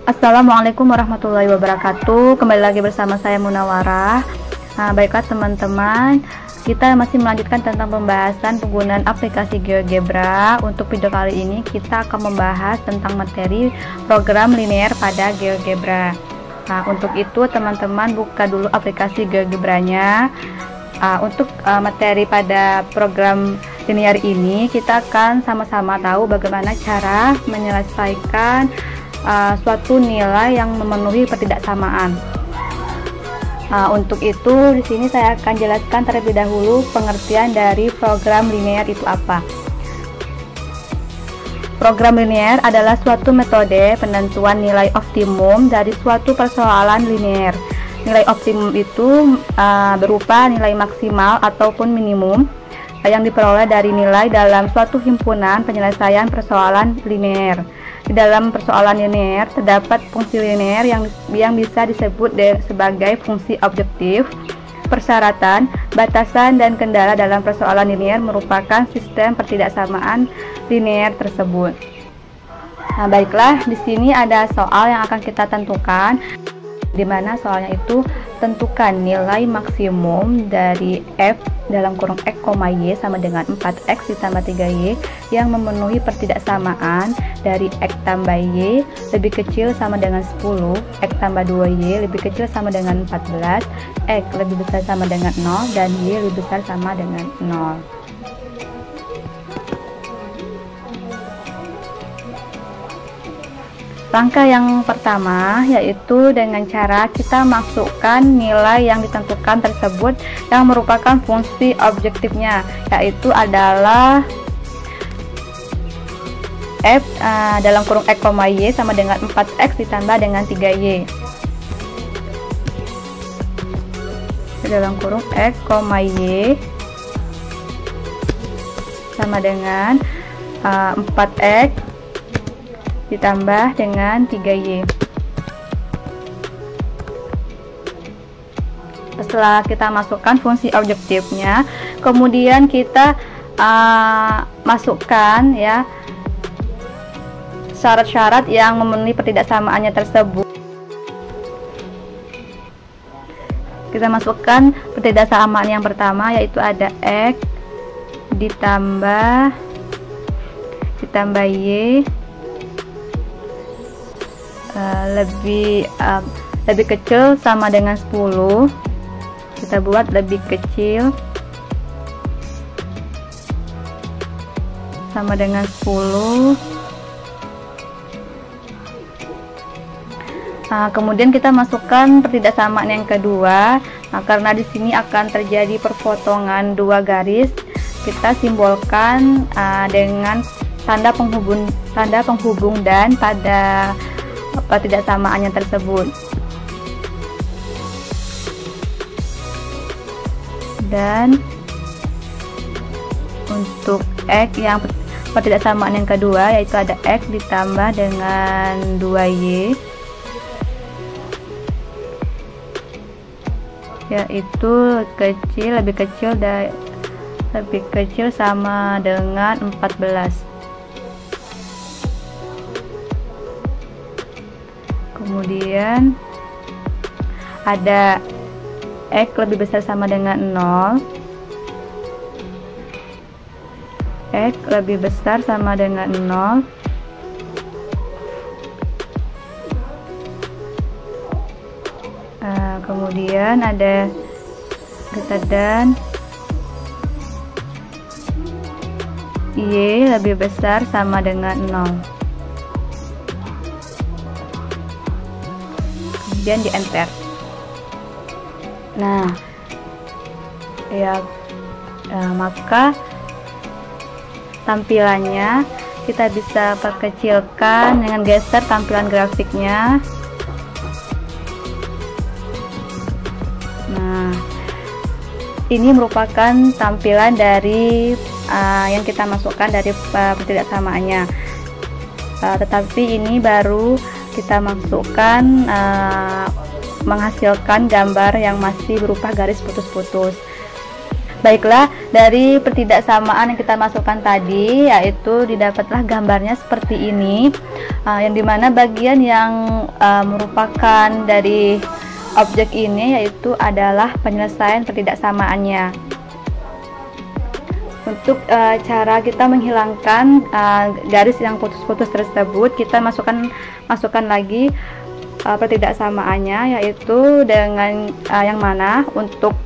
Assalamualaikum warahmatullahi wabarakatuh. Kembali lagi bersama saya Munawarah. Baiklah teman-teman, kita masih melanjutkan tentang pembahasan penggunaan aplikasi GeoGebra. Untuk video kali ini kita akan membahas tentang materi program linear pada GeoGebra. Untuk itu teman-teman buka dulu aplikasi GeoGebranya. Untuk materi pada program linear ini kita akan sama-sama tahu bagaimana cara menyelesaikan suatu nilai yang memenuhi pertidaksamaan. Untuk itu di sini saya akan jelaskan terlebih dahulu pengertian dari program linear itu apa. Program linear adalah suatu metode penentuan nilai optimum dari suatu persoalan linear. Nilai optimum itu berupa nilai maksimal ataupun minimum yang diperoleh dari nilai dalam suatu himpunan penyelesaian persoalan linear. Di dalam persoalan linear terdapat fungsi linear yang bisa disebut sebagai fungsi objektif. Persyaratan, batasan, dan kendala dalam persoalan linear merupakan sistem pertidaksamaan linear tersebut. Baiklah, di sini ada soal yang akan kita tentukan, di mana soalnya itu tentukan nilai maksimum dari f dalam kurung x, y sama dengan 4x ditambah 3y yang memenuhi pertidaksamaan dari x tambah y lebih kecil sama dengan 10, x tambah 2y lebih kecil sama dengan 14, x lebih besar sama dengan 0, dan y lebih besar sama dengan 0. Langkah yang pertama yaitu dengan cara kita masukkan nilai yang ditentukan tersebut yang merupakan fungsi objektifnya, yaitu adalah f dalam kurung x, y sama dengan 4x ditambah dengan 3y dalam kurung x, y sama dengan 4x ditambah dengan 3y. Setelah kita masukkan fungsi objektifnya, kemudian kita masukkan ya syarat-syarat yang memenuhi pertidaksamaannya tersebut. Kita masukkan pertidaksamaan yang pertama, yaitu ada x ditambah y lebih kecil sama dengan 10. Kita buat lebih kecil sama dengan 10. Kemudian kita masukkan pertidaksamaan yang kedua. Karena di sini akan terjadi perpotongan dua garis, kita simbolkan dengan tanda penghubung dan pada pertidaksamaannya tersebut. Dan untuk x yang pertidaksamaan yang kedua, yaitu ada x ditambah dengan 2y, yaitu lebih kecil sama dengan 14. Kemudian ada x lebih besar sama dengan 0, x lebih besar sama dengan 0, kemudian ada dan y lebih besar sama dengan 0. Kemudian di enter. Maka tampilannya kita bisa perkecilkan dengan geser tampilan grafiknya. Ini merupakan tampilan dari yang kita masukkan dari pertidaksamaannya. Tetapi ini baru kita masukkan menghasilkan gambar yang masih berupa garis putus-putus. Baiklah, dari pertidaksamaan yang kita masukkan tadi, yaitu didapatlah gambarnya seperti ini, yang dimana bagian yang merupakan dari objek ini yaitu adalah penyelesaian pertidaksamaannya. Untuk cara kita menghilangkan garis yang putus-putus tersebut, kita masukkan lagi pertidaksamaannya, yaitu dengan yang mana untuk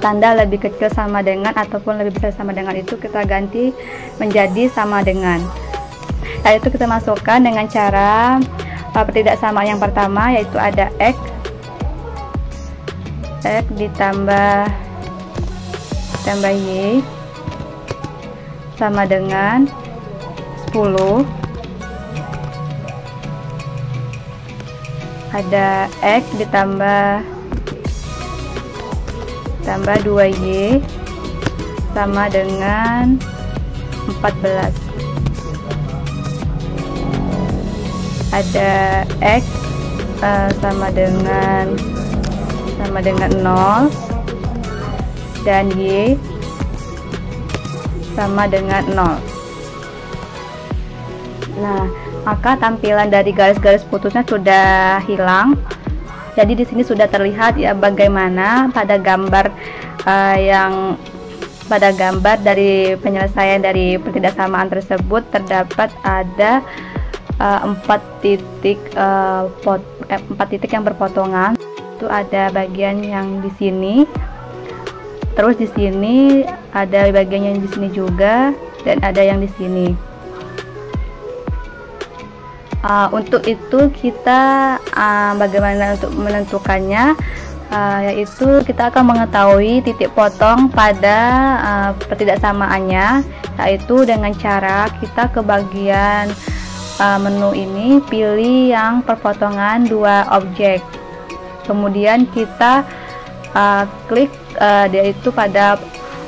tanda lebih kecil sama dengan ataupun lebih besar sama dengan itu kita ganti menjadi sama dengan. Yaitu kita masukkan dengan cara pertidaksamaan yang pertama, yaitu ada X ditambah Y sama dengan 10. Ada X ditambah 2Y sama dengan 14. Ada X sama dengan 0 dan Y sama dengan 0. Nah, maka tampilan dari garis-garis putusnya sudah hilang. Jadi di sini sudah terlihat ya bagaimana pada gambar dari penyelesaian dari pertidaksamaan tersebut terdapat ada 4 titik yang berpotongan. Itu ada bagian yang di sini, terus di sini ada bagian yang di sini juga, dan ada yang di sini. Untuk itu kita bagaimana untuk menentukannya, yaitu kita akan mengetahui titik potong pada pertidaksamaannya, yaitu dengan cara kita ke bagian menu ini, pilih yang perpotongan 2 objek, kemudian kita klik yaitu pada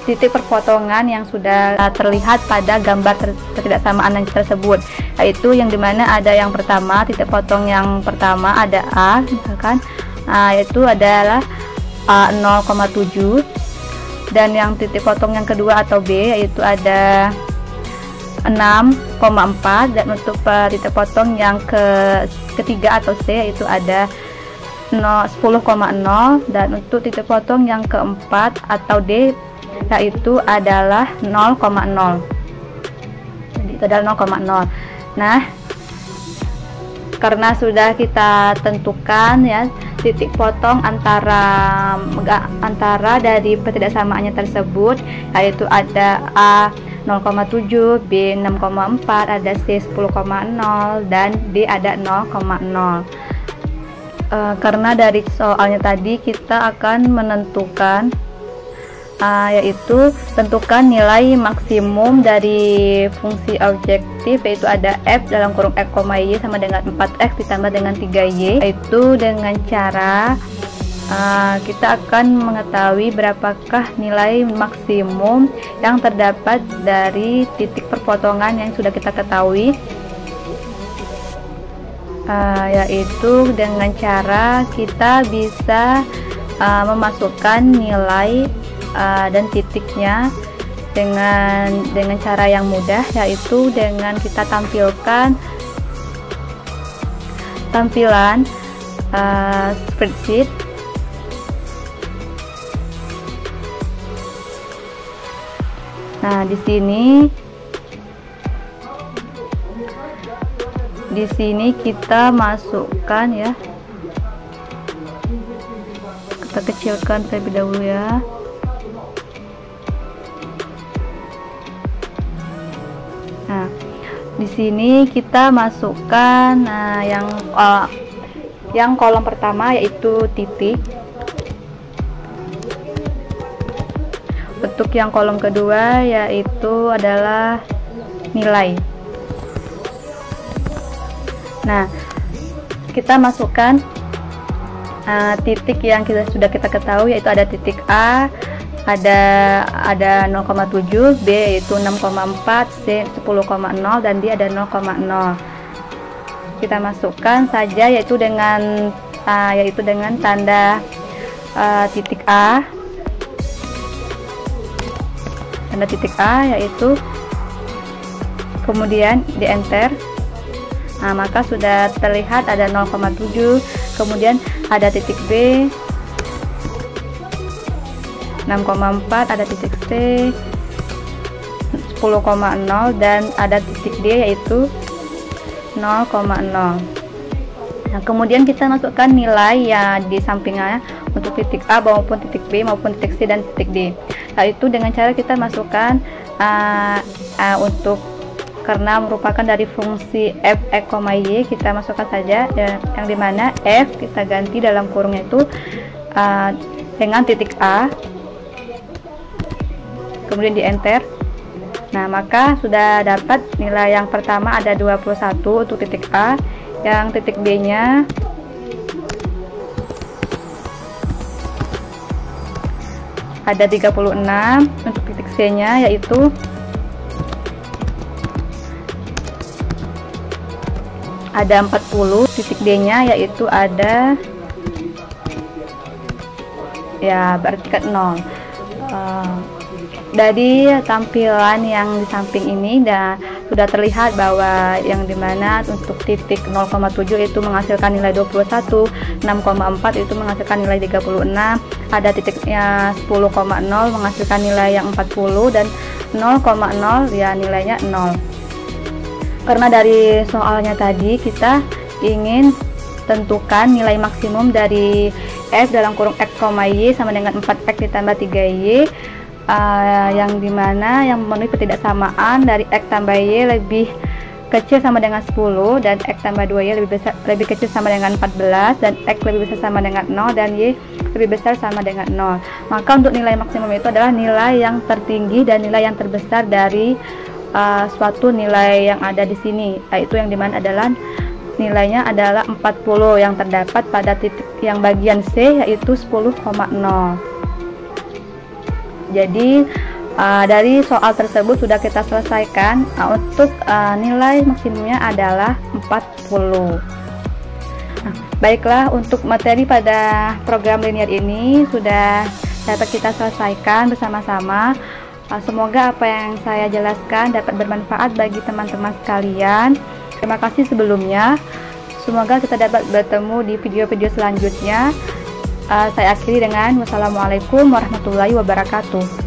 titik perpotongan yang sudah terlihat pada gambar pertidaksamaan tersebut, yaitu yang dimana ada yang pertama, titik potong yang pertama ada A misalkan, yaitu adalah 0,7, dan yang titik potong yang kedua atau B yaitu ada 6,4, dan untuk titik potong yang ketiga atau C yaitu ada 10,0, dan untuk titik potong yang keempat atau D yaitu adalah 0,0. Jadi itu adalah 0,0. Nah, karena sudah kita tentukan ya titik potong antara dari pertidaksamaannya tersebut, yaitu ada A 0,7, B 6,4, ada C 10,0, dan D ada 0,0. Karena dari soalnya tadi kita akan menentukan yaitu tentukan nilai maksimum dari fungsi objektif, yaitu ada f dalam kurung x, y sama dengan 4x ditambah dengan 3y, yaitu dengan cara kita akan mengetahui berapakah nilai maksimum yang terdapat dari titik perpotongan yang sudah kita ketahui, yaitu dengan cara kita bisa memasukkan nilai dan titiknya dengan cara yang mudah, yaitu dengan kita tampilkan tampilan spreadsheet. Nah, di sini kita masukkan ya, kita kecilkan terlebih dahulu ya. Nah, di sini kita masukkan yang kolom pertama yaitu titik. Untuk yang kolom kedua yaitu adalah nilai. Nah, kita masukkan titik yang sudah kita ketahui, yaitu ada titik A, ada 0,7, B yaitu 6,4, C 10,0, dan D ada 0,0. Kita masukkan saja yaitu dengan tanda titik A, tanda titik A yaitu, kemudian di enter. Nah, maka sudah terlihat ada 0,7, kemudian ada titik B 6,4, ada titik C 10,0 dan ada titik D yaitu 0,0. Nah, kemudian kita masukkan nilai ya di sampingnya untuk titik A maupun titik B maupun titik C dan titik D. Nah, itu dengan cara kita masukkan untuk, karena merupakan dari fungsi f x, y, kita masukkan saja yang dimana f kita ganti dalam kurungnya itu dengan titik A, kemudian di enter. Nah, maka sudah dapat nilai yang pertama ada 21 untuk titik A, yang titik B nya ada 36, untuk titik C nya yaitu ada 40, titik D nya yaitu ada ya berarti ke 0. Dari tampilan yang di samping ini sudah terlihat bahwa yang dimana untuk titik 0,7 itu menghasilkan nilai 21, 6,4 itu menghasilkan nilai 36, ada titiknya 10,0 menghasilkan nilai yang 40, dan 0,0 ya nilainya 0. Karena dari soalnya tadi kita ingin tentukan nilai maksimum dari f dalam kurung x, y sama dengan 4x ditambah 3y, yang dimana yang memenuhi ketidaksamaan dari x tambah y lebih kecil sama dengan 10 dan x tambah 2y lebih kecil sama dengan 14 dan x lebih besar sama dengan 0 dan y lebih besar sama dengan 0. Maka untuk nilai maksimum itu adalah nilai yang tertinggi dan nilai yang terbesar dari suatu nilai yang ada di sini, yaitu yang dimana adalah nilainya adalah 40 yang terdapat pada titik yang bagian C yaitu 10,0. Jadi dari soal tersebut sudah kita selesaikan. Untuk nilai maksimumnya adalah 40. Nah, baiklah, untuk materi pada program linear ini sudah dapat kita selesaikan bersama-sama. Semoga apa yang saya jelaskan dapat bermanfaat bagi teman-teman sekalian. Terima kasih sebelumnya. Semoga kita dapat bertemu di video-video selanjutnya. Saya akhiri dengan wassalamualaikum warahmatullahi wabarakatuh.